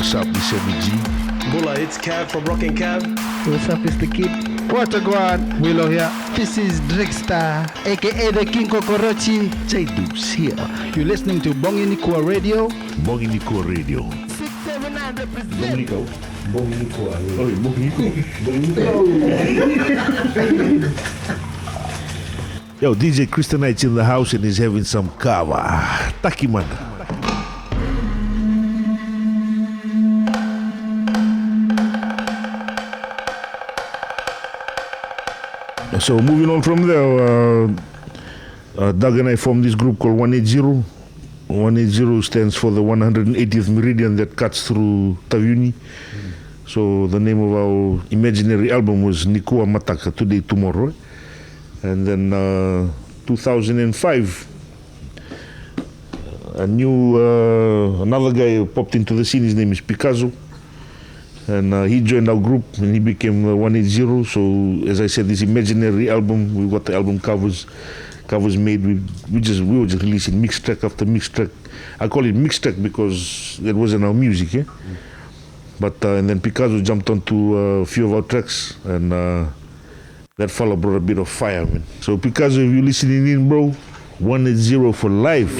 What's up, this Sammy G? Bulla, it's Cav from Rockin' Cav. What's up, it's the kid. What a guan, Willow here. This is Drixstar, aka the King Kokorochi. J-Dubs here. You're listening to Boginikua Radio. Boginikua Radio. 679 represent. Boginikua. Oh, Boginikua. Yo, DJ Christianite's in the house and he's having some kava. Takiman. So moving on from there, Doug and I formed this group called 180. 180 stands for the 180th meridian that cuts through Taviuni. So the name of our imaginary album was Nikua Mataka, Today, Tomorrow. And then 2005, another guy popped into the scene. His name is Picasso. And he joined our group and he became 180. So as I said, this imaginary album, we got the album covers made. We were just releasing mixed track after mixed track. I call it mixed track because that wasn't our music, yeah. But and then Picasso jumped onto a few of our tracks, and that fella brought a bit of fire, man. So Picasso, if you're listening in, bro, 180 for life.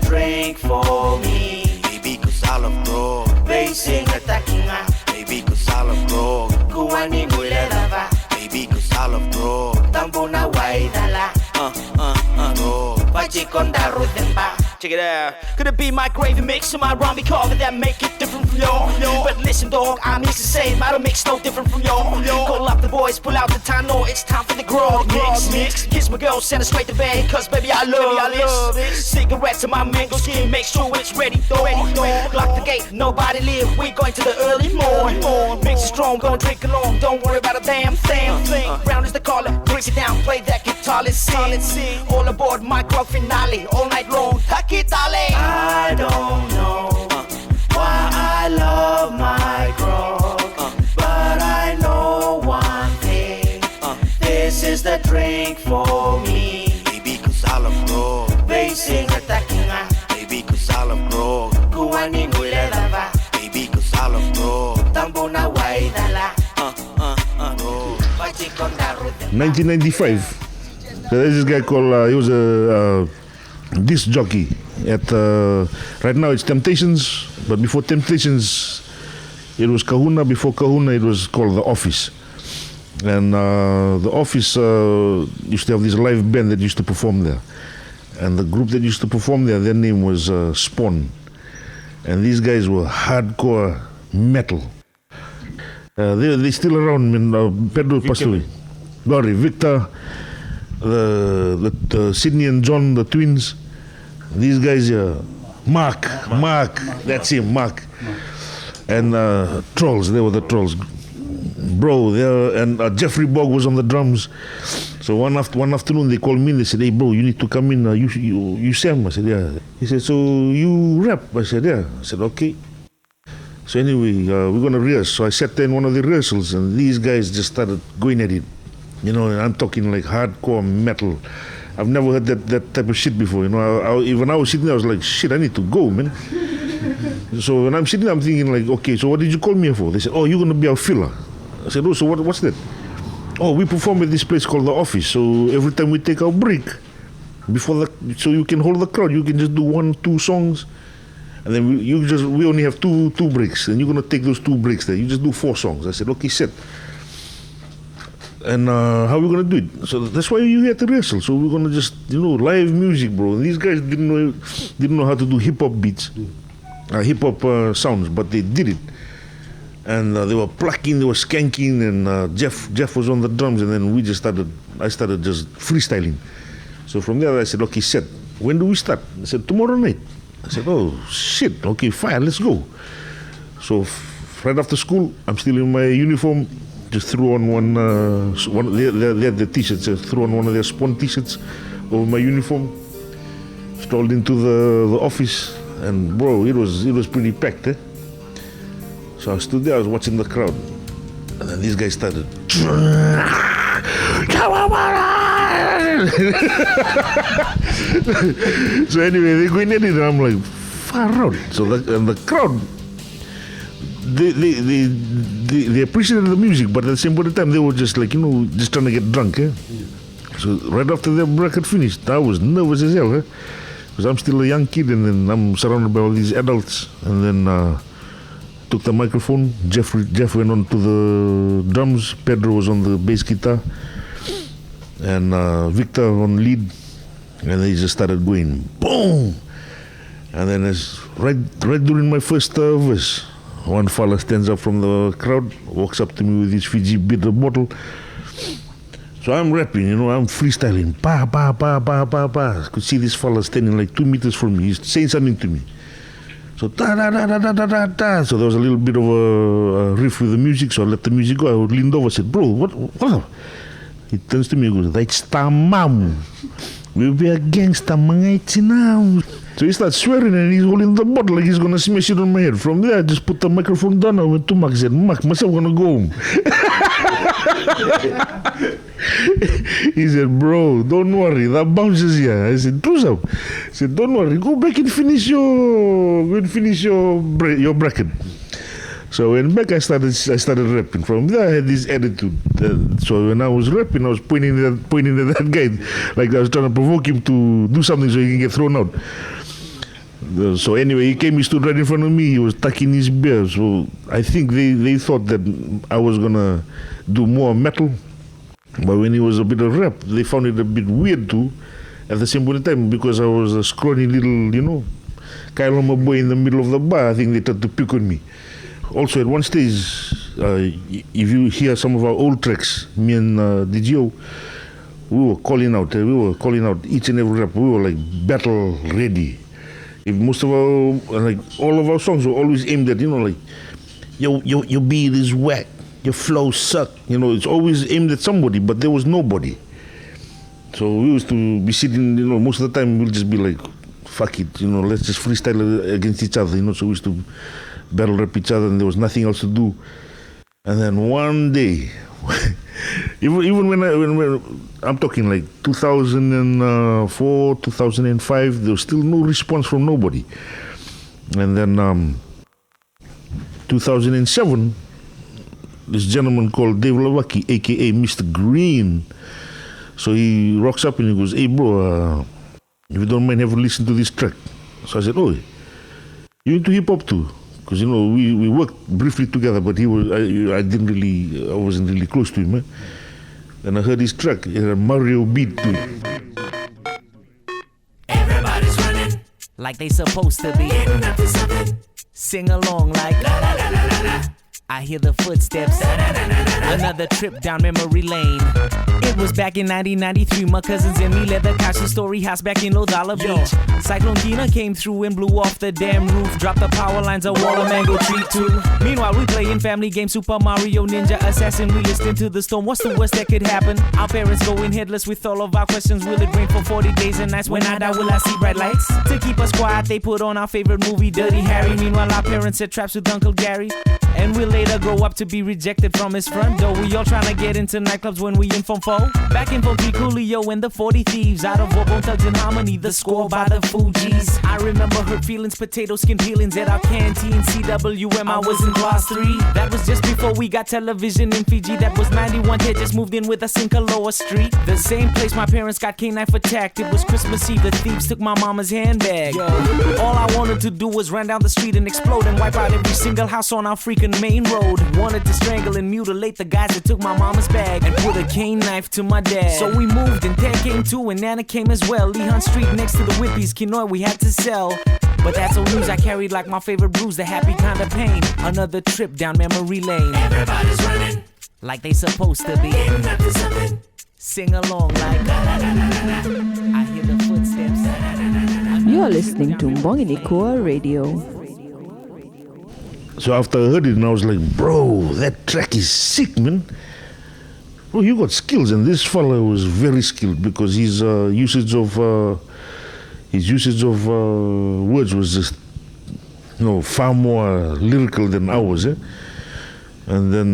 Drink for me, baby, cause I love grog. Basing attacking her, baby, cause I love grog. Kuwani mule lava, baby, cause I love grog. Tambuna waidala, grog. Pachikonda rutemba. Check it out. Could it be my gravy mix or my rummy cover that make it different from y'all? But listen, dog, I'm the same. I don't mix no different from y'all. Call up the boys, pull out the Tano. It's time for the grog mix. Kiss my girl, send her straight to bed. Cause baby, I love this. Cigarettes in my mango skin, make sure it's ready, though. Lock the gate, nobody live. We going to the early morning. Mix it strong, gonna drink along. Don't worry about a damn thing. Brown is the caller, brings it down. Play that guitar, let's sing. All aboard, my grog finale. All night long. I don't know why I love my grog, but I know one thing. This is the drink for me, baby, cause I love grog. Basing attacking her, baby, cause I love grog. Kuwani mule lava, baby, cause I love grog. Tambuna waidala, 1995. So there's this guy called, he was a disc jockey at right now it's Temptations, but before Temptations it was Kahuna. Before Kahuna it was called The Office, and The Office used to have this live band that used to perform there, and the group that used to perform there, their name was Spawn, and these guys were hardcore metal. They're still around. I mean, Pedro passed away. Glory, Victor, the Sydney and John, the twins. These guys here, Mark, that's him, Mark. And Trolls, they were the Trolls. Bro, and Jeffrey Bog was on the drums. So one afternoon they called me and they said, hey bro, you need to come in, you Sam? I said, yeah. He said, so you rap? I said, yeah. I said, okay. So anyway, we're going to rehearse. So I sat there in one of the rehearsals and these guys just started going at it. You know, and I'm talking like hardcore metal. I've never heard that type of shit before. You know, when I was sitting there, I was like, shit, I need to go, man. So when I'm sitting there, I'm thinking like, okay, so what did you call me here for? They said, oh, you're going to be our filler. I said, oh, so what's that? Oh, we perform at this place called The Office. So every time we take our break, so you can hold the crowd, you can just do 1-2 songs. And then we only have two breaks, and you're gonna take those 2 breaks there. You just do 4 songs. I said, okay, set. And how are we gonna do it? So that's why you had to wrestle. So we're gonna just, live music, bro. And these guys didn't know how to do hip hop beats, hip hop sounds, but they did it. And they were plucking, they were skanking, and Jeff was on the drums, and then I started just freestyling. So from there I said, okay, set. When do we start? I said, tomorrow night. I said, oh shit, okay, fine, let's go. So right after school, I'm still in my uniform. Just threw on one they had the t-shirts. I threw on one of their Spawn t-shirts over my uniform. Strolled into the office, and bro, it was pretty packed. So I stood there, I was watching the crowd, and then these guys started. So anyway, they're going at it, and I'm like, far out. So and the crowd, they appreciated the music, but at the same point of time, they were just like, just trying to get drunk. So right after their record finished, I was nervous as hell, because I'm still a young kid, and then I'm surrounded by all these adults, and then took the microphone. Jeff went on to the drums. Pedro was on the bass guitar, and Victor on lead, and they just started going boom. And then right during my first verse, one fella stands up from the crowd, walks up to me with his Fiji bitter bottle. So I'm rapping, I'm freestyling. Pa pa pa pa pa pa. I could see this fella standing like 2 meters from me. He's saying something to me. So da da da da da da da da. So there was a little bit of a riff with the music. So I let the music go. I leaned over, and said, "Bro, what?" He turns to me and goes, "That's tamam. We'll be a gangster, mangai now." So he starts swearing, and he's holding the bottle like he's gonna smash it on my head. From there, I just put the microphone down. I went to Mark. I said, "Mark, myself gonna go home." He said, "Bro, don't worry, that bounces here." I said, "Do so." He said, "Don't worry, go back and finish your bracket." So when back, I started rapping. From there, I had this attitude. So when I was rapping, I was pointing at that guy, like I was trying to provoke him to do something so he can get thrown out. So anyway, he came, he stood right in front of me. He was tucking his beer. So I think they thought that I was gonna do more metal. But when it was a bit of rap, they found it a bit weird too. At the same point in time, because I was a scrawny little, Kailoma boy in the middle of the bar, I think they tried to pick on me. Also, at one stage, if you hear some of our old tracks, me and DGO, we were calling out each and every rap. We were like battle ready. If most of all of our songs were always aimed at, like, your beat is whack. Your flow suck, it's always aimed at somebody, but there was nobody. So we used to be sitting, most of the time we'll just be like, fuck it, let's just freestyle against each other, so we used to battle rap each other, and there was nothing else to do. And then one day, even when I'm talking like 2004, 2005, there was still no response from nobody. And then 2007, this gentleman called Dave Lawaki, aka Mr. Grin. So he rocks up and he goes, "Hey bro, if you don't mind, have a listen to this track." So I said, "Oh, you into hip hop too?" Because we worked briefly together, but I wasn't really close to him. And I heard his track, it had a Mario beat to it. Everybody's running like they supposed to be. Sing along like la la la la la. I hear the footsteps. Another trip down memory lane. It was back in 1993. My cousins and me led the Kashi Story House back in Lodala Beach. Cyclone Kina came through and blew off the damn roof. Dropped the power lines, a wall of mango tree too. Meanwhile, we playing family games, Super Mario, Ninja Assassin. We listening to the storm. What's the worst that could happen? Our parents going headless with all of our questions. Will it rain for 40 days and nights? When I die, will I see bright lights? To keep us quiet, they put on our favorite movie, Dirty Harry. Meanwhile, our parents set traps with Uncle Gary. And we'll later grow up to be rejected from his front door. We all trying to get into nightclubs when we in Form 4. Back in Form 3, Coolio and the 40 Thieves. Out of Warbone Thugs and Harmony, the score by the Fugees. I remember hurt feelings, potato skin peelings at our canteen. CWM, I was in class 3. That was just before we got television in Fiji. That was 91, had just moved in with us in Kaloa Street. The same place my parents got K-knife attacked. It was Christmas Eve, the thieves took my mama's handbag. Yo, all I wanted to do was run down the street and explode and wipe out every single house on our freaking main road. Wanted to strangle and mutilate the guys that took my mama's bag and put a cane knife to my dad. So we moved and Dad came too and Nana came as well. Lee Hunt Street next to the Whippies, Kinoy we had to sell. But that's old news, I carried like my favorite bruise, the happy kind of pain. Another trip down memory lane. Everybody's running like they supposed to be. Ain't nothing something. Sing along like I hear the footsteps. You are listening to Boginikua Radio. So after I heard it, and I was like, bro, that track is sick, man. Bro, you got skills, and this fella was very skilled because his usage of words was just, far more lyrical than ours, eh? And then,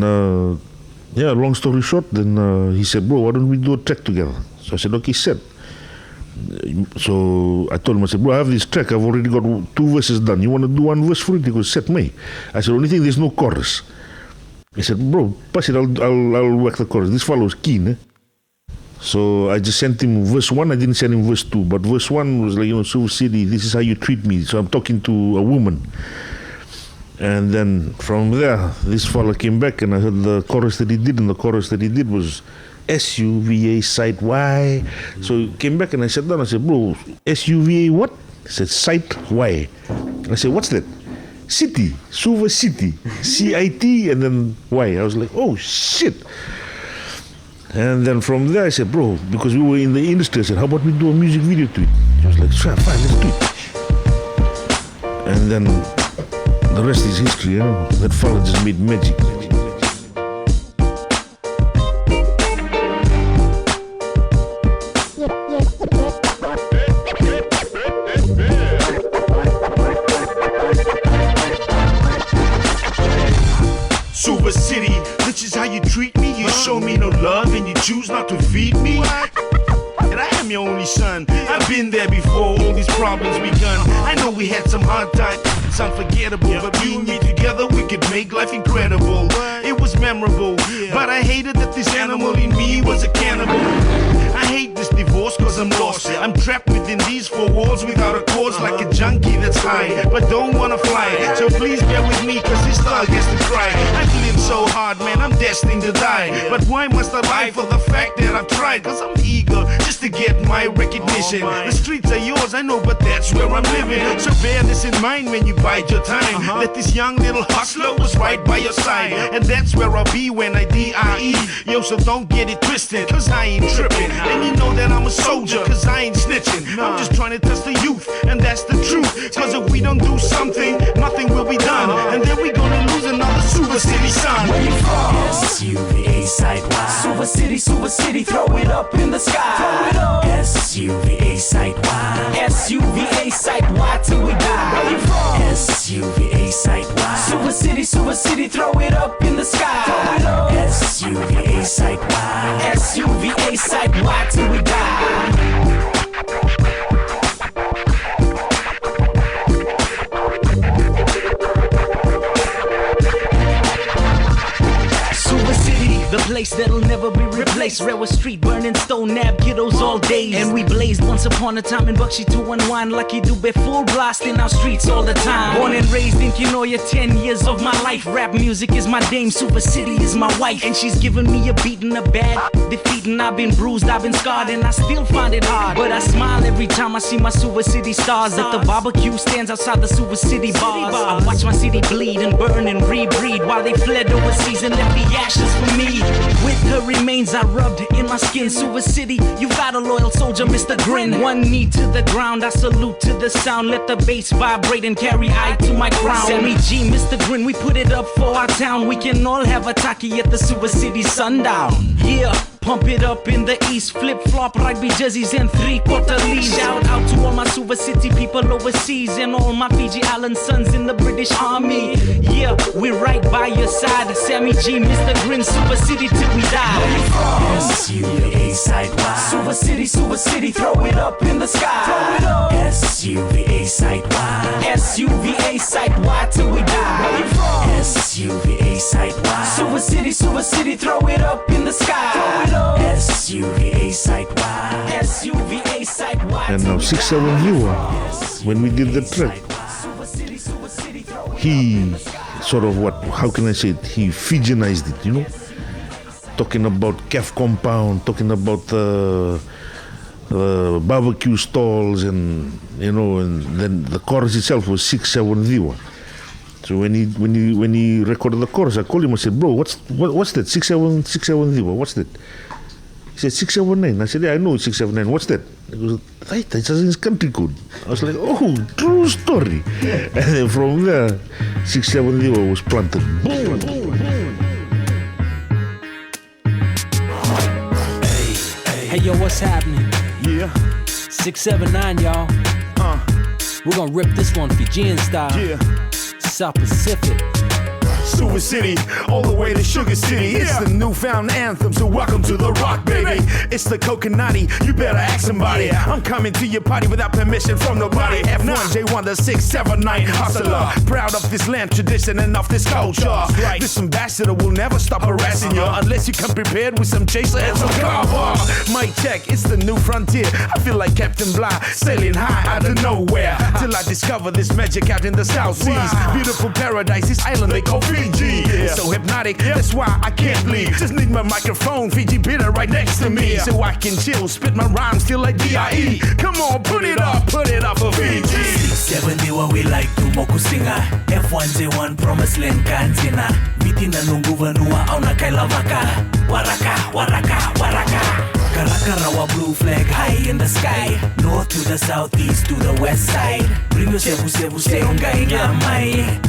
long story short, then he said, bro, why don't we do a track together? So I said, okay, set. So I told him, I said, bro, I have this track, I've already got 2 verses done. You want to do 1 verse for it? He goes, set me. I said, only thing, there's no chorus. He said, bro, pass it, I'll work the chorus. This fellow was keen, eh? So I just sent him verse 1, I didn't send him verse 2. But verse 1 was like, Silver City, this is how you treat me. So I'm talking to a woman. And then from there, this fella came back and I heard the chorus that he did. And the chorus that he did was SUVA site Y. So he came back and I sat down, I said, bro, SUVA what? He said, site Y. I said, what's that? City, Suva City, CIT and then Y. I was like, oh shit. And then from there I said, bro, because we were in the industry, I said, how about we do a music video to it? He was like, sure, fine, let's do it. And then the rest is history, That fella just made magic. Super City, this is how you treat me. You show me no love and you choose not to feed me. And I am your only son. I've been there before, all these problems begun. I know we had some hard times, it's unforgettable. But you and me together, we could make life incredible. It was memorable, but I hated that this animal in me was a cannibal. I hate this divorce cause I'm lost. I'm trapped within these 4 walls without a cause, like a junkie that's high, but don't wanna fly. So please bear with me cause this dog has to cry. I've lived so hard, man, I'm destined to die. But why must I lie for the fact that I've tried? Cause I'm eager just to get my recognition. The streets are yours, I know, but that's where I'm living. So bear this in mind when you bide your time. That this young little hustler was right by your side. And that's where I'll be when I DIE. Yo, so don't get it twisted, cause I ain't tripping. And you know that I'm a soldier, cause I ain't snitching. I'm just trying to test the youth, and that's the truth. Cause if we don't do something, nothing will be done. And then we're gonna lose another Super City son. Where you from? SUVA site Y. Super City, throw it up in the sky. Throw it up. SUVA site Y. SUVA site Y till we die. Where you from? SUVA site Y. Super City, throw it up in the sky. Throw it up. SUVA site Y. SUVA site Y till we die. The place that'll never be replaced. Railway Street, burning stone, nab kiddos all days. And we blazed once upon a time in Bakshi to unwind. Lucky Dube, full blast in our streets all the time. Born and raised in Kinoya, 10 years of my life. Rap music is my dame, Super City is my wife. And she's given me a beating, a bad defeating. I've been bruised, I've been scarred, and I still find it hard. But I smile every time I see my Super City stars. At the barbecue stands outside the Super City bars. I watch my city bleed and burn and rebreed, while they fled overseas and left the ashes for me. With her remains I rubbed in my skin. Super City, you've got a loyal soldier, Mr. Grin. One knee to the ground, I salute to the sound. Let the bass vibrate and carry I to my crown. Sammy G, Mr. Grin, we put it up for our town. We can all have a taki at the Super City sundown. Yeah, pump it up in the east. Flip-flop, rugby jerseys and 3/4 leaves. Shout out to all my Super City people overseas, and all my Fiji Island sons in the British Army. Yeah, we're right by your side. Sammy G, Mr. Grin, Super City till we die. SUVA side Y. Super City, throw it up in the sky. Throw it up. SUVA side Y. SUVA side Y till we die. SUVA side Y. Super City, throw it up in the sky. Throw it up. SUVA side Y. SUVA side Y. And now 6-7 viewer, when we did the track, he sort of how can I say it? He Fijianized it, you know? Talking about calf compound, talking about barbecue stalls, and you know, and then the chorus itself was 6-7 viewer. So when he recorded the chorus, I called him. I said, "Bro, what's that? 6-7 viewer. What's that?" He said 679. I said, "Yeah, I know it's 679. What's that?" He goes, "Right, it's his country code." I was like, "Oh, true story." And then from there, 6-7 viewer was planted. Boom. Hey yo, what's happening? Yeah. 679, y'all. We're gonna rip this one Fijian style. Yeah. South Pacific. Super City, all the way to Sugar City. It's the newfound anthem, so welcome to the rock, baby. It's the coconutty, you better ask somebody. I'm coming to your party without permission from nobody. F1J1, the 679 hustler. Proud of this land tradition and of this culture. This ambassador will never stop harassing you unless you come prepared with some chaser and some cover. Mic check, it's the new frontier. I feel like Captain Bligh, sailing high out of nowhere. Till I discover this magic out in the South Seas. Beautiful paradise, this island they call Fiji. It's so hypnotic, that's why I can't leave. Just need my microphone, Fiji bitter right next to me, so I can chill, spit my rhymes still like D.I.E. Come on, put it up for Fiji. 70 what we like to mokusinga. F1J1 promised land kantina. Vitina nungu vanua au na kailavaka. Waraka. Karakarawa blue flag high in the sky. North to the south, east to the west side. Bring your sevu seongai ngamai.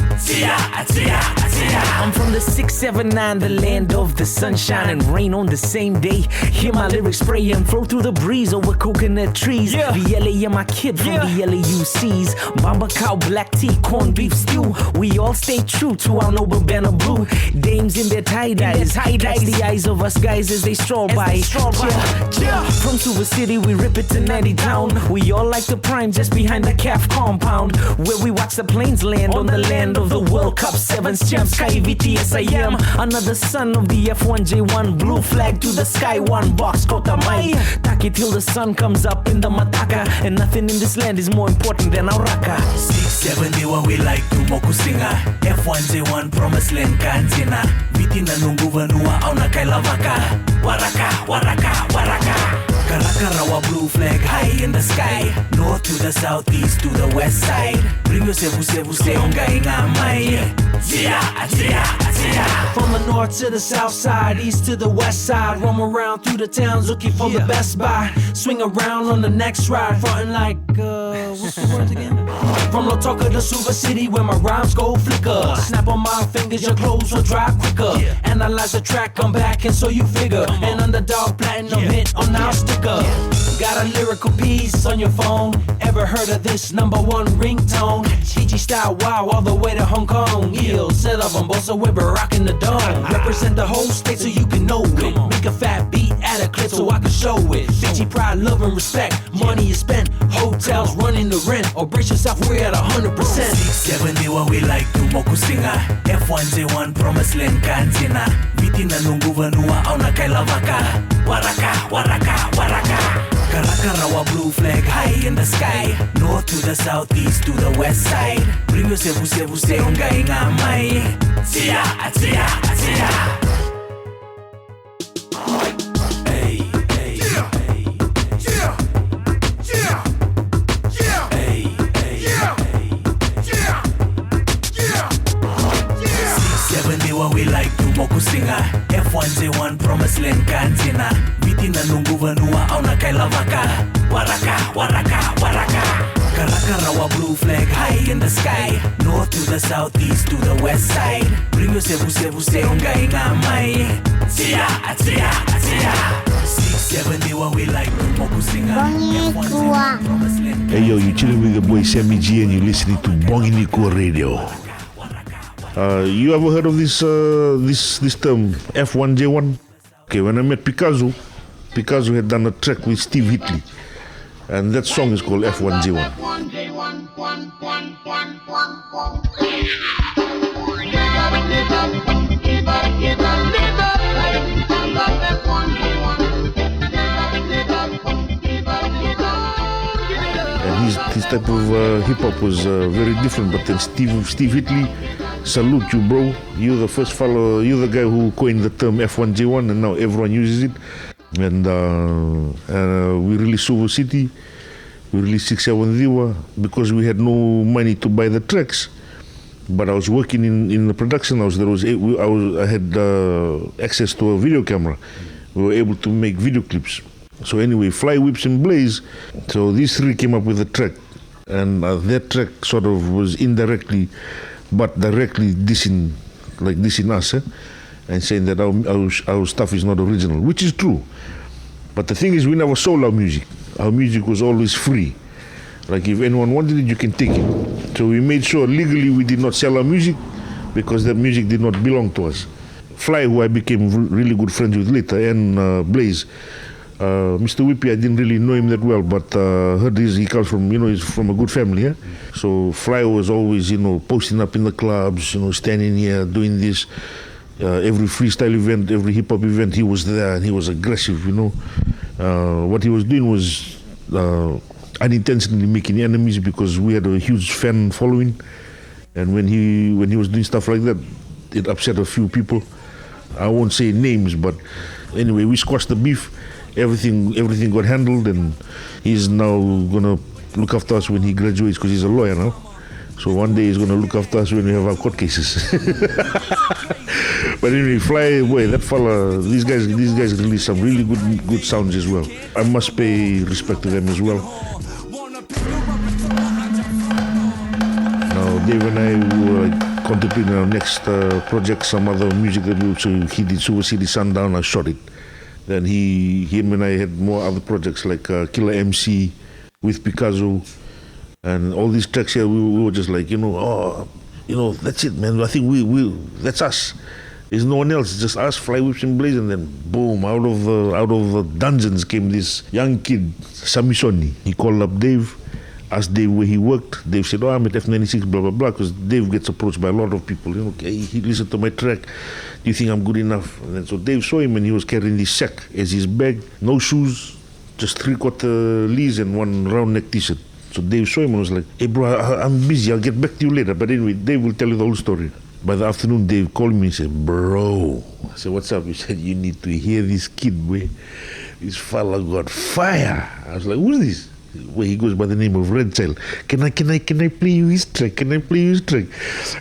I'm from the 679, the land of the sunshine and rain on the same day. Hear my lyrics spray and flow through the breeze over coconut trees. The LA, my kid from the LAUCs. Bamba cow, black tea, corned beef stew. We all stay true to our noble banner blue. Dames in their tie-dyes. Catch the eyes of us guys as they stroll by. From Super City, we rip it to Natty Town. We all like the prime just behind the calf compound, where we watch the planes land on the land of the World Cup Sevens champs. Sky VTSIM, another son of the F1J1. Blue flag to the sky, one box, Kota Mai. Taki till the sun comes up in the Mataka. And nothing in this land is more important than our raka. 670 what we like to mokusinga. F1J1 promised land kantina. Vitina nungu vanua au na kailavaka. Waraka. Karakarawa blue flag high in the sky. North to the south, east to the west side. Bring your sevu seongai ngamai. From the north to the south side, east to the west side. Roam around through the towns looking for the best buy. Swing around on the next ride, frontin' like, what's the words again? From Lotoka to Super City where my rhymes go flicker. Snap on my fingers, your clothes will dry quicker. Analyze the track, come back and so you figure. An underdog platinum hit on our sticker. Got a lyrical piece on your phone. Ever heard of this #1 ringtone? Fiji style, wow, all the way to Hong Kong. Yo, set up on Bosa Weber, rocking the dome. Represent the whole state so you can know it. Make a fat beat, add a clip so I can show it. Fiji pride, love and respect. Money is spent, hotels running the rent. Or brace yourself, we're at 100%. 670 what we like to mokusinga. F1J1 promised land kantina. Vitina nungu vanua au na kailavaka. Waraka. Karakarawa blue flag high in the sky. North to the south, east to the west side. Bring your sevu seongai ngamai. What we like to mokusinga. F1J1 promised land kantina. Vitina nungu vanua au na kailavaka. Waraka. Karakarawa blue flag high in the sky. North to the south, east to the west side. Bring your sevu seongai ngamai. 670 what we like to mokusinga. F1J1 promised land. Hey yo, you chilling with the boy Sammy G and you're listening to Boginikua Radio. You ever heard of this term F1J1? Okay, when I met Picasso had done a track with Steve Hitley, and that song is called F1J1. And his type of hip hop was very different. But then Steve Hitley, salute you, bro. You're the first fellow. You're the guy who coined the term F1J1, and now everyone uses it. And we released Silver City. We released 6-7 Diwa because we had no money to buy the tracks. But I was working in the production house. I had access to a video camera. We were able to make video clips. So anyway, Fly, Whips and Blaze. So these three came up with a track, and that track sort of was indirectly, but directly dissing us, and saying that our stuff is not original, which is true. But the thing is, we never sold our music. Our music was always free. Like if anyone wanted it, you can take it. So we made sure legally we did not sell our music because that music did not belong to us. Fly, who I became really good friends with later, and Blaze. Mr. Whippy, I didn't really know him that well, but heard he comes from, he's from a good family. Yeah? So Fly was always, posting up in the clubs, standing here, doing this. Every freestyle event, every hip hop event, he was there, and he was aggressive. What he was doing was unintentionally making enemies because we had a huge fan following, and when he was doing stuff like that, it upset a few people. I won't say names, but anyway, we squashed the beef. Everything got handled, and he's now gonna look after us when he graduates because he's a lawyer now. So one day he's gonna look after us when we have our court cases. But anyway, Fly, boy, that fella, these guys release some really good sounds as well. I must pay respect to them as well. Now Dave and I were contemplating our next project, some other music that he did, Silver City Sundown. I shot it. Then him and I had more other projects like Killer MC with Picasso, and all these tracks here. We were just like, that's it, man. I think that's us. There's no one else. It's just us, Fly, Whips and Blaze, and then boom, out of the dungeons came this young kid, Sammy Sonny. He called up Dave, asked Dave where he worked. Dave said, I'm at F96, blah blah blah, because Dave gets approached by a lot of people. He listened to my track. Do you think I'm good enough? And then so Dave saw him, and he was carrying this sack as his bag, no shoes, just 3/4 lees and one round neck t-shirt. So Dave saw him and was like, hey bro, I'm busy, I'll get back to you later. But anyway, Dave will tell you the whole story. By the afternoon, Dave called me and said, bro. I said, what's up? He said, you need to hear this kid, boy. This fella got fire. I was like, who's this? Well, he goes by the name of Red Child. Can I play you his track? Can I play you his track?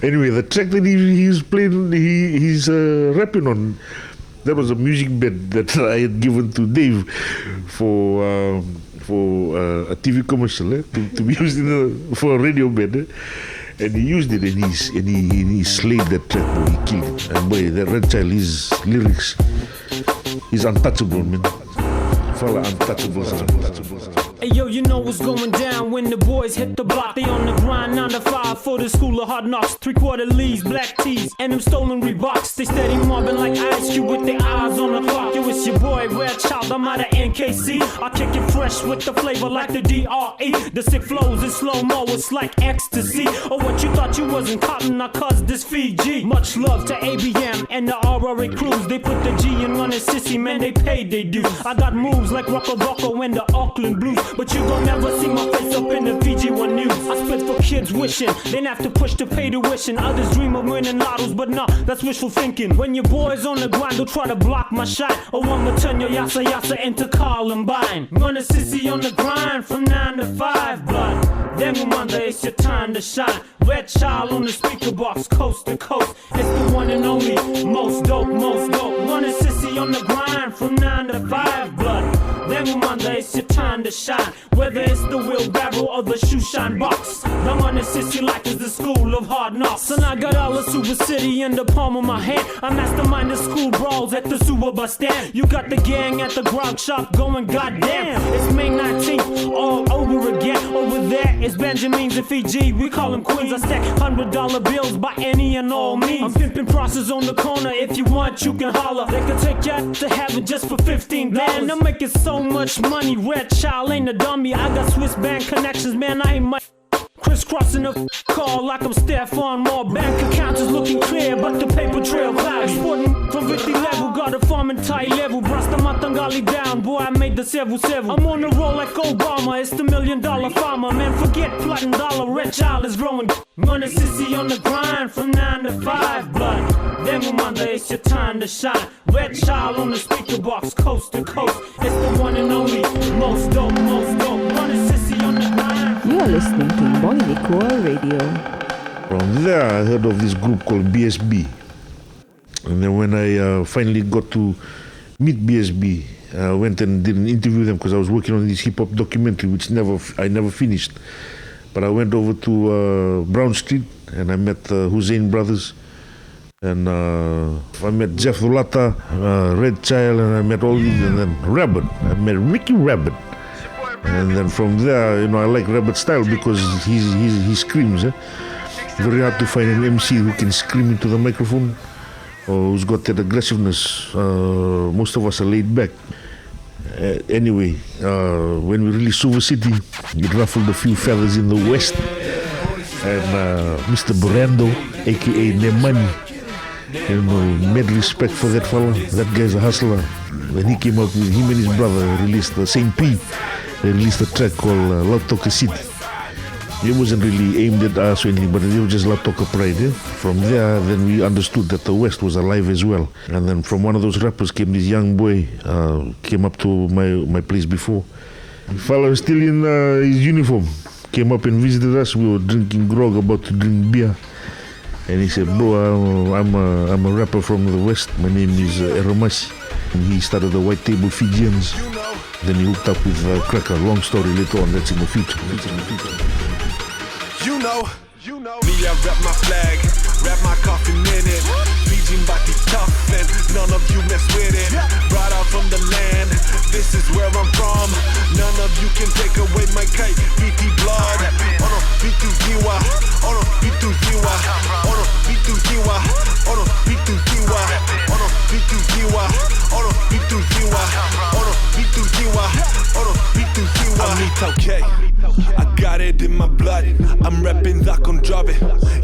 Anyway, the track that he's playing, he's rapping on, that was a music bed that I had given to Dave for a TV commercial, to be used for a radio bed. And he used it, and he slayed that track, boy. He killed it. And boy, that Red Child, his lyrics, he's untouchable, man. Fella untouchable. Hey yo, you know what's going down when the boys hit the block. They on the grind 9 to 5 for the school of hard knocks. 3/4 leaves, black tees, and them stolen Reeboks. They steady mobbing like Ice Cube with their eyes on the clock. Yo, it's your boy Red Child, I'm out of NKC. I kick it fresh with the flavor like the DRE. The sick flows in slow-mo, it's like ecstasy. Or what you thought you wasn't cotton, now cuz this Fiji. Much love to ABM and the RRA crews. They put the G in running sissy, man, they paid they dues. I got moves like Rocco Rocco and the Auckland Blues. But you gon' never see my face up in the Fiji One News. I spit for kids wishing they have to push to pay tuition. Others dream of winning lottos, but nah, that's wishful thinking. When your boys on the grind, they'll try to block my shot. Or I'ma turn your yassa yassa into Columbine. Run a sissy on the grind from 9 to 5, blood. Then Monday, it's your time to shine. Red Child on the speaker box, coast to coast. It's the one and only, most dope, most dope. Run a sissy on the grind from 9 to 5, blood. Then Monday, it's your time to shine. Whether it's the wheelbarrow of the shoe shine box. The money sissy like is the school of hard knocks. And I got all of Super City in the palm of my hand. I mastermind the school brawls at the sewer bus stand. You got the gang at the grog shop going goddamn. It's May 19th all over again. Over there is Benjamins in Fiji. We call them queens. I stack $100 bills by any and all means. I'm pimping process on the corner. If you want, you can holler. They can take you to heaven just for $15. Man, I'm making so much money. Red child ain't a dummy. I got Swiss bank connections, man. I ain't much. Crisscrossing the call like I'm Stefan Moore. Bank accounts is looking clear, but the paper trail cloudy. Sporting from 50 level, got a farm in tight level. Brasta Matangali down, boy, I made the several. I'm on the roll like Obama, it's the $1 million farmer. Man, forget plotting dollar, red child is growing. Money sissy on the grind from 9 to 5, blood. Then mother, it's your time to shine. Red child on the speaker box, coast to coast. It's the one and only, most dope, most dope. Money sissy on the grind. You are listening to Boginikua Radio. From there, I heard of this group called BSB. And then when I finally got to meet BSB, I went and did an interview with them because I was working on this hip-hop documentary, which I never finished. But I went over to Brown Street, and I met Hussein Brothers. And I met Jeff Dulata, Red Child, and I met all these, and then Rabbit. I met Ricky Rabbit. And then from there, I like Rabbit's style because he screams. Very hard to find an MC who can scream into the microphone or who's got that aggressiveness. Most of us are laid back. Anyway, when we released Silver City, it ruffled a few feathers in the West. And Mr. Burando, aka Nemani, mad respect for that fella. That guy's a hustler. When he came up with him and his brother, released the St. P. They released a track called Lautoka City. It wasn't really aimed at us or anything, but it was just Lautoka pride. From there, then we understood that the West was alive as well. And then from one of those rappers came this young boy, came up to my place before. The fella was still in his uniform. Came up and visited us. We were drinking grog, about to drink beer. And he said, bro, I'm a rapper from the West. My name is Eromasi. And he started the White Table Fijians. Then he hooked up with Cracker. Long story later on, that's in the future. You know, me, I rap my flag, rap my coffin in it. Fijian body tough and none of you mess with it. Brought out from the land, this is where I'm from. None of you can take away my kite, BT blood. Ono, bitu jiwa, ono, bitu jiwa, ono, bitu jiwa, ono, bitu jiwa, ono, bitu jiwa, ono, bitu jiwa, ono, bitu jiwa, ono, bitu jiwa. I'm okay. I got it in my blood. I'm reppin' Zakondrabe.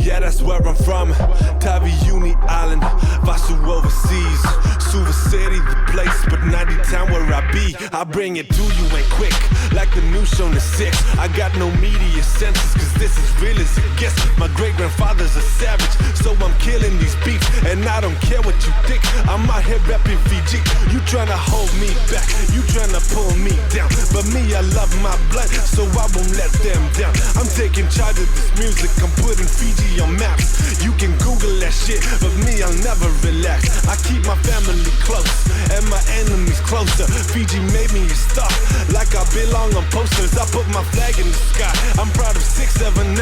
Yeah, that's where I'm from. Tavi Uni Island, Vasu overseas. Suva City, the place, but 90 town where I be. I bring it to you ain't quick, like the news show the 6. I got no media senses, cause this is real as it gets. My great-grandfather's a savage, so I'm killing these beats. And I don't care what you think, I'm out here reppin' Fiji. You tryna hold me back, you tryna pull me down. But me, I love my blood, so I won't let them down. I'm taking charge of this music, I'm putting Fiji on maps. You can Google that shit, but me, I'll never relax. I keep my family close, and my enemies closer. Fiji made me a star, like I belong on posters. I put my flag in the sky, I'm proud of 679.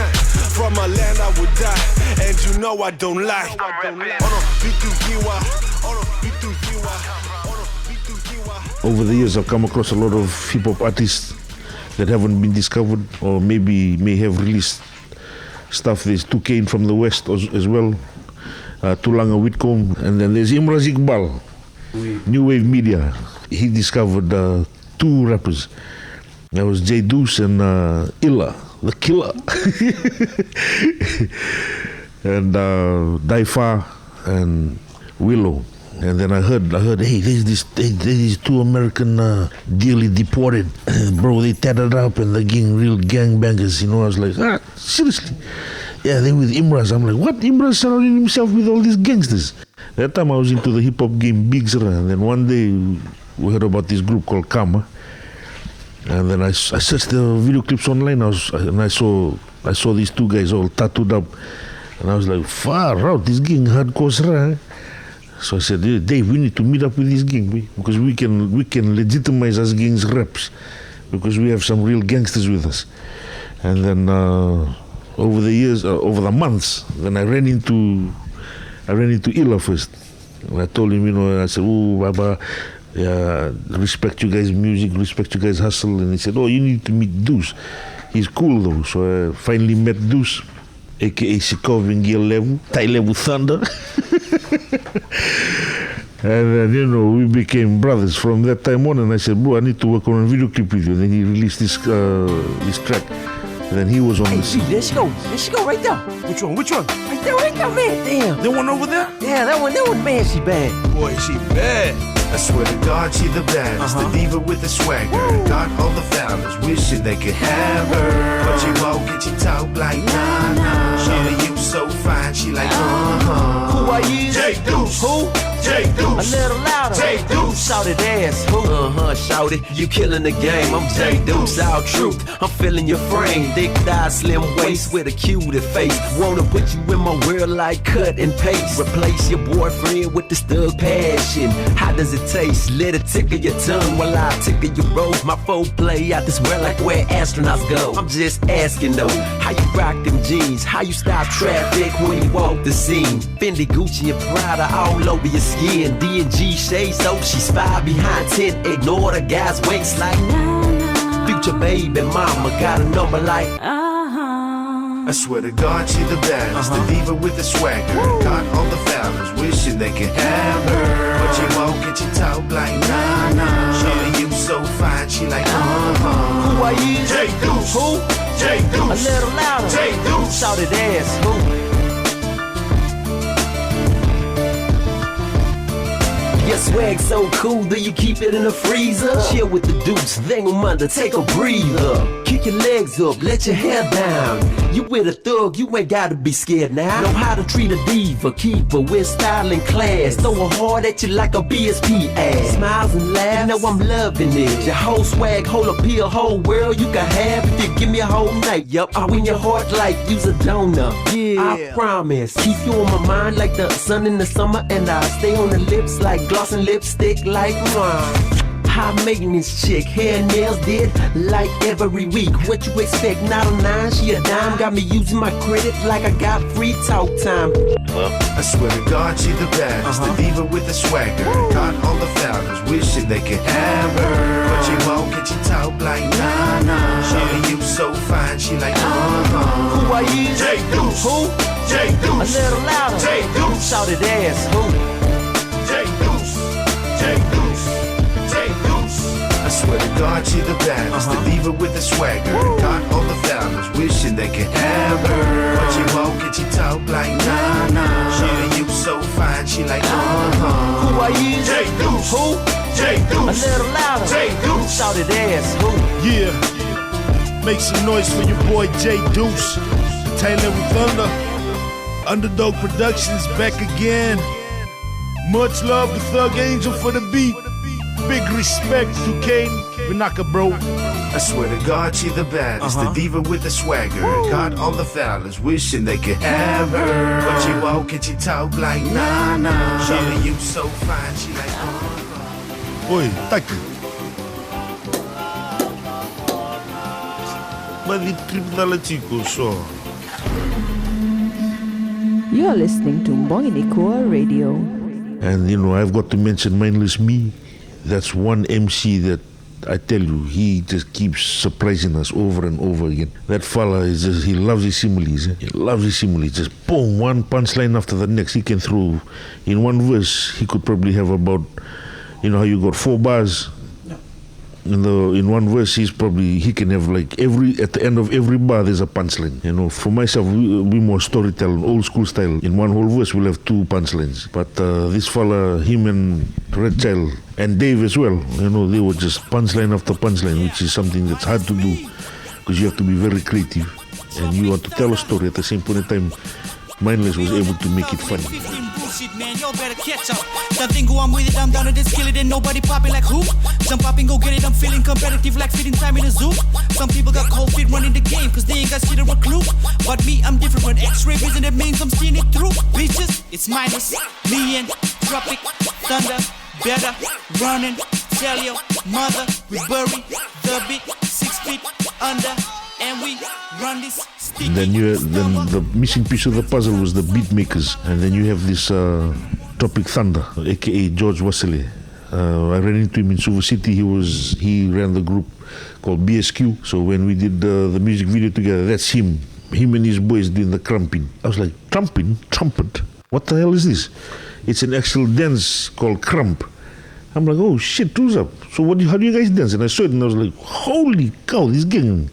From my land I would die, and you know I don't lie. Over the years, I've come across a lot of hip-hop artists that haven't been discovered, or maybe may have released stuff. There's 2K from the West as well, Tulanga Whitcomb, and then there's Imraz Iqbal, New Wave Media. He discovered 2 rappers. That was J Deuce and Illa, the Killer, and Daifa and Willow. And then I heard, hey, there's these 2 American dearly deported, bro. They tatted up and they're getting real gangbangers. I was like, seriously? Yeah, they with Imraz. I'm like, what? Imraz surrounding himself with all these gangsters. That time I was into the hip hop game Big Zara, and then one day we heard about this group called Kama, and then I searched the video clips online. I saw these 2 guys all tattooed up, and I was like, far out, this gang hardcore Zara. So I said, Dave, we need to meet up with this gang, because we can legitimize us gangs raps, because we have some real gangsters with us. And then over the years, over the months, then I ran into Illa first. And I told him, I said, "Oh, Baba, yeah, respect you guys' music, respect you guys' hustle." And he said, "Oh, you need to meet Deuce. He's cool though." So I finally met Deuce, aka Sikoving Gear Level, Thai Level Thunder. And then, we became brothers from that time on. And I said, "Bro, I need to work on a video clip with you." And then he released this track. And then he was on the scene. There she go right there. Which one? Right there, man. Damn. The one over there? Yeah, that one, man, she bad. Boy, she bad. I swear to God, she the baddest, the diva with the swagger. Got all the fellas wishing they could have her, but she walk and she talk like nah. Shorty, you so fine, she like Who are you? J Deuce. Who? J Deuce. A little louder. J Deuce. Shout it ass. Who? Shout it. You killing the game. I'm J Deuce. All truth. I'm feeling your frame. Thick thighs, slim waist with a cutie face. Wanna put you in my world like cut and paste. Replace your boyfriend with this thug passion. How does it taste? Let it tickle your tongue while I tickle your rope. My foreplay out this world like where astronauts go. I'm just asking though, how you rock them jeans? How you stop traffic when you walk the scene? Fendi, Gucci, and Prada all over your skin. D&G shades, so she spy behind 10. Ignore the guys winks like future baby mama got a number like I swear to God, she the baddest, the diva with the swagger. Got all the fellas wishing they could have her, but she walk and she talk like nah. Shorty, you so fine, she like Who are you? J Deuce. Who? J Deuce. A little louder. J Deuce. Shout it ass. Who? Your swag so cool, do you keep it in the freezer? Chill with the Deuce, then on Monday, take a breather. Kick your legs up, let your hair down. You with a thug, you ain't gotta be scared now. Know how to treat a diva, keep her with style and class. Throw her hard at you like a BSP ass. Smiles and laughs, you know I'm loving it. Your whole swag, whole appeal, whole world you can have if you give me a whole night. Yup, I win your heart like you's a donor. Yeah, I promise. Keep you on my mind like the sun in the summer, and I stay on the lips like gloss and lipstick like wine. High maintenance chick, hair and nails did like every week. What you expect? Not a 9, she a dime. Got me using my credit like I got free talk time. I swear to God, she the baddest, the diva with the swagger. Got all the fellas wishing they could have her, but she walk and she talk like nah. Shorty, you so fine, she like Who are you? J Deuce. Who? J Deuce. A little louder. J Deuce. Shout it ass. Who? J Deuce. J Deuce. J Deuce. I swear to God, she the baddest, the diva with the swagger. Got all the fellas wishing they could have her, but she walk and she talk like nah. Shorty, you so fine, she like Who are you? J Deuce. Who? J Deuce. A little louder. J Deuce. Shout it ass. Who? Yeah. Make some noise for your boy J Deuce. Taylor with Thunder. Underdog Productions back again. Much love to Thug Angel for the beat. Big respect to Kane Vinaka, bro. I swear to God, she the baddest, the diva with the swagger. Got all the fellas wishing they could have her, but she walk and she talk like nah. Shorty, you so fine, she like Oi, taki. Mas trip dala chico, so. You're listening to Boginikua Radio. And I've got to mention Mindless Me. That's one MC that I tell you, he just keeps surprising us over and over again. That fella is just, he loves his similes. He loves his similes. Just boom, one punchline after the next. He can throw, in one verse, he could probably have about, how you got 4 bars. In one verse, he can have like at the end of every bar, there's a punchline. For myself, we more storytelling, old school style. In one whole verse, we'll have 2 punchlines. But this fella, him and Red Child, and Dave as well, they were just punchline after punchline, which is something that's hard to do because you have to be very creative and you want to tell a story at the same point in time. Mindless was able to make it funny. Bullshit, man, y'all better catch up. That thing go, I'm with it, I'm down to this, kill it, and nobody popping like who? Jump up and go get it, I'm feeling competitive like fitting time in a zoo. Some people got cold feet running the game, cause they ain't got shit or a clue. But me, I'm different, when X-ray vision, that means I'm seeing it through. Bitches, it's Mindless, me and Tropic, Thunder, better, running, tell your mother, we bury the beat, 6 feet under, and we we run this stick. Then the missing piece of the puzzle was the beat makers, and then you have this Tropic Thunder, aka George Wassile. I ran into him in Suva City. He ran the group called BSQ. So when we did the music video together, that's him and his boys doing the crumping. I was like, trumpet? What the hell is this? It's an actual dance called crump. I'm like, oh shit, who's up? So how do you guys dance? And I saw it and I was like, holy cow, this gang,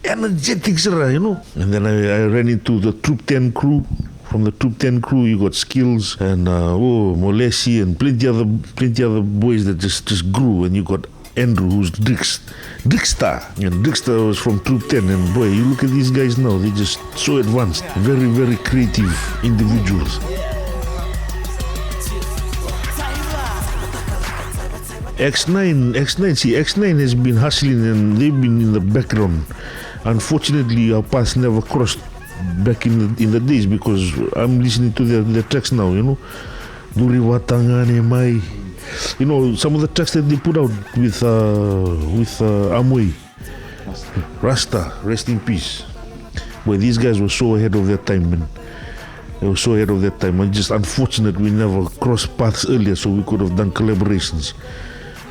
energetic, you know. And then I ran into the Troop 10 crew. From the Troop 10 crew, you got Skills and Molesi and plenty other boys that just grew. And you got Andrew, who's Drixstar. And Drixstar was from Troop 10. And boy, you look at these guys now, they're just so advanced. Very, very creative individuals. X9 has been hustling and they've been in the background. Unfortunately, our paths never crossed back in the days because I'm listening to their tracks now, you know. Duri Watangane Mai. You know, some of the tracks that they put out with Amway. Rasta, rest in peace. Boy, these guys were so ahead of their time, man. They were so ahead of their time. And just unfortunate we never crossed paths earlier so we could have done collaborations.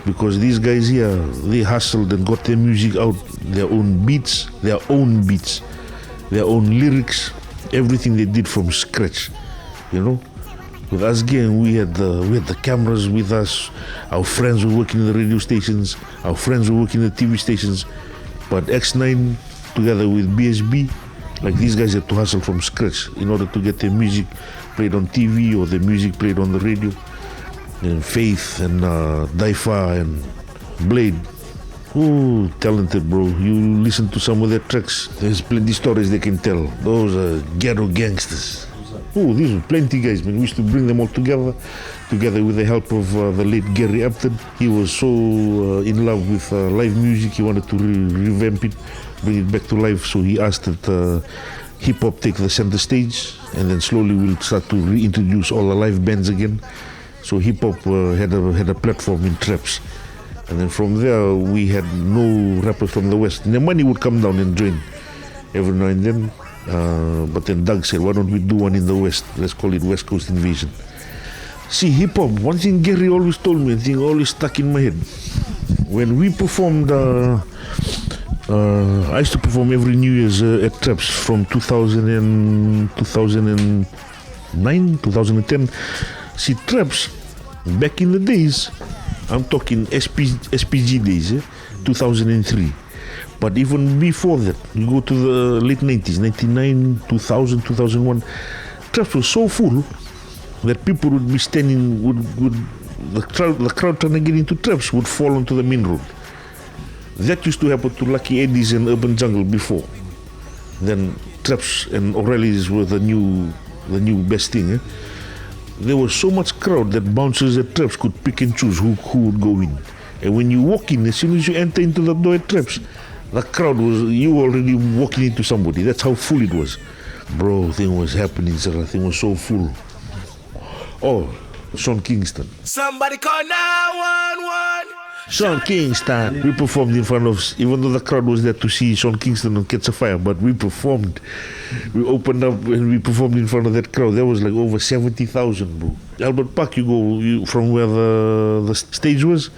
Because these guys here, they hustled and got their music out, their own beats, their own lyrics, everything they did from scratch, you know. With us gang, we had the cameras with us, our friends were working in the radio stations, our friends were working in the TV stations, but X9 together with BSB, like these guys had to hustle from scratch in order to get their music played on TV or their music played on the radio. And Faith and Daifa and Blade. Oh, talented, bro. You listen to some of their tracks, there's plenty stories they can tell. Those are ghetto gangsters. Oh, these were plenty guys, man. We used to bring them all together with the help of the late Gary Upton. He was so in love with live music, he wanted to revamp it, bring it back to life, so he asked that hip hop take the center stage, and then slowly we'll start to reintroduce all the live bands again. So hip hop had a platform in traps, and then from there we had no rappers from the West. And the money would come down and join every now and then. But then Doug said, why don't we do one in the West? Let's call it West Coast Invasion. See, hip hop, one thing Gary always told me, a thing always stuck in my head. When we performed, I used to perform every New Year's at Traps from 2009, 2010. See, Traps, back in the days, I'm talking SPG days, 2003. But even before that, you go to the late 90s, 99, 2000, 2001, Traps was so full that people would be standing, the crowd trying to get into Traps would fall onto the main road. That used to happen to Lucky Eddie's and Urban Jungle before. Then Traps and O'Reilly's were the new best thing. There was so much crowd that bouncers at Traps could pick and choose who would go in. And when you walk in, as soon as you enter into the door at Traps, the crowd you already walking into somebody. That's how full it was. Bro, thing was happening, sir. Thing was so full. Oh, Sean Kingston. Somebody call 911. Sean Kingston. We performed in front of, even though the crowd was there to see Sean Kingston on Catch a Fire, but we performed. We opened up and we performed in front of that crowd. There was like over 70,000, bro. Albert Park, you go from where the stage was,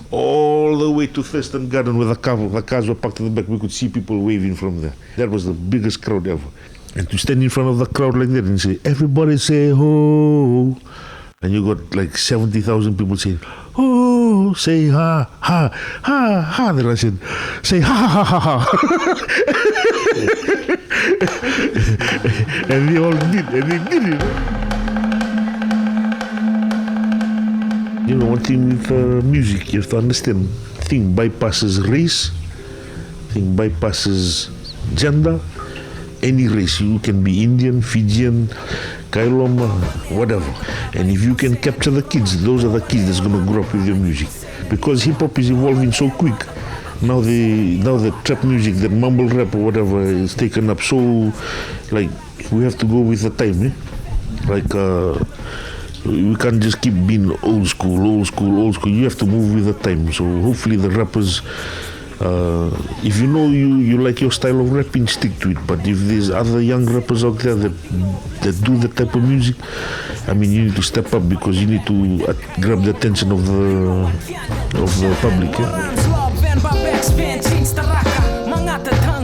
all the way to Thurston Garden where the cars were parked in the back. We could see people waving from there. That was the biggest crowd ever. And to stand in front of the crowd like that and say, everybody say ho, and you got like 70,000 people saying, oh, say ha, ha, ha, ha. Then I said, say ha, ha, ha, ha, ha. And they all did, and they did it. You know, one thing with music, you have to understand, thing bypasses race, thing bypasses gender, any race. You can be Indian, Fijian, Kailoma, whatever. And if you can capture the kids, those are the kids that's going to grow up with your music. Because hip-hop is evolving so quick. Now the trap music, the mumble rap or whatever is taken up so, like, we have to go with the time, eh? Like, we can't just keep being old school. You have to move with the time. So hopefully the rappers If you know you like your style of rapping, stick to it. But if there's other young rappers out there that do that type of music, I mean, you need to step up because you need to grab the attention of the public.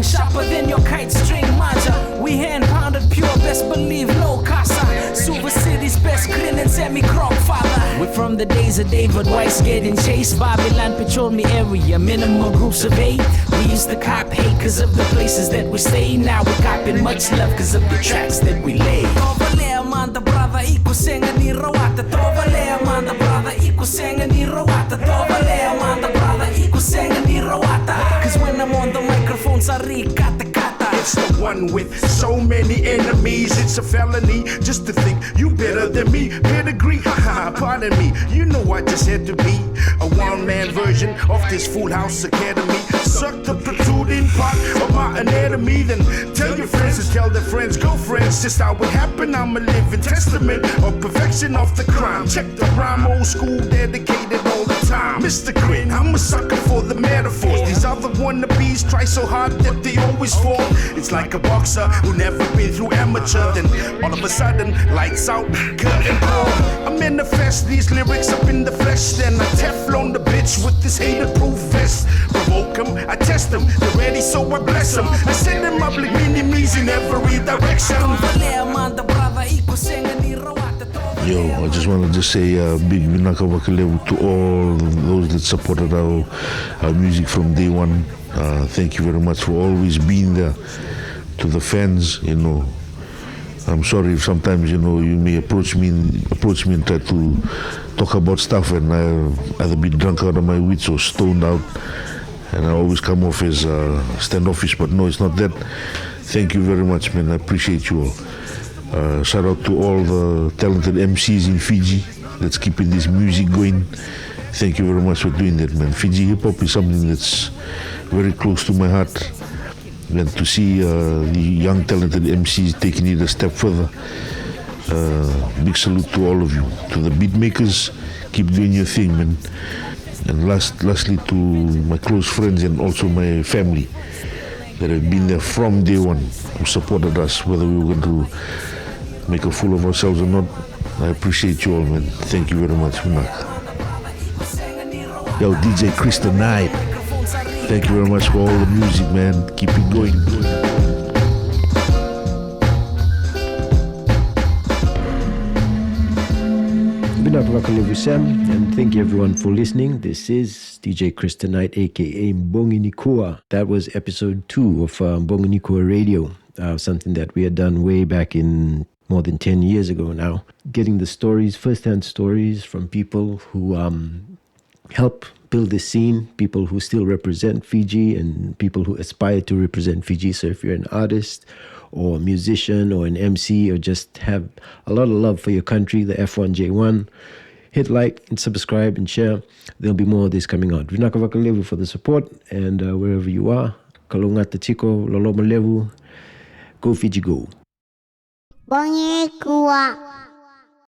Sharper than your kite string manja. We hand pounded pure, best believe low casa. Silver City's best Grin and Sammy Grogfather. We're from the days of David Weiss getting chased. Babylon patrol me area, minimal groups of 8. We used to cop hate cause of the places that we stay. Now we're copping much love cause of the tracks that we lay. Tovalea manda brother equal senga ni rawata. Tovalea manda brother equal senga ni rawata. Tovalea manda brother equal senga ni rawata. Cause when I'm on the microphone, sorry, kata kata. It's the one with so many enemies. It's a felony just to think you better than me. Pedigree, haha, pardon me. You know I just had to be a one-man version of this Full House Academy. Suck the protruding part of my anatomy. Then tell your friends to tell their friends, girlfriends. Just how it happened. I'm a living testament of perfection of the crime. Check the rhyme, old school, dedicated all the time. Mr. Grin, I'm a sucker for the metaphors. These other wannabes try so hard that they always fall. It's like a boxer who never been through amateur. Then all of a sudden, lights out, curtain call. I manifest these lyrics up in the flesh. Then I Teflon the bitch with this hater-proof vest. Provoke them, I test them, they're ready so I bless them. I send them up like mini-me's in every direction. Yo, I just want to say big Vinaka Wakalevu to all those that supported our music from day one. Thank you very much for always being there. To the fans, you know, I'm sorry if sometimes, you know, you may approach me and try to talk about stuff and I either be drunk out of my wits or stoned out and I always come off as standoffish, but no, it's not that. Thank you very much, man. I appreciate you all. Shout out to all the talented MCs in Fiji that's keeping this music going. Thank you very much for doing that, man. Fiji Hip Hop is something that's very close to my heart. And to see the young talented MCs taking it a step further, big salute to all of you. To the beat makers, keep doing your thing, man. And lastly to my close friends and also my family that have been there from day one, who supported us, whether we were going to make a fool of ourselves or not. I appreciate you all, man. Thank you very much, Manak. Yo, DJ Chris the Night. Thank you very much for all the music, man. Keep it going. Sam, and thank you everyone for listening. This is DJ Chris Tonight, aka Boginikua. That was episode 2 of Boginikua Radio, something that we had done way back in more than 10 years ago now. Getting the stories, first-hand stories from people who help build the scene, people who still represent Fiji and people who aspire to represent Fiji. So if you're an artist or a musician or an MC or just have a lot of love for your country, the F1J1, hit like and subscribe and share. There'll be more of this coming out. Vinaka Vakalevu for the support, and wherever you are, Kalungata Chico, Loloma Levu, go Fiji go. Boginikua.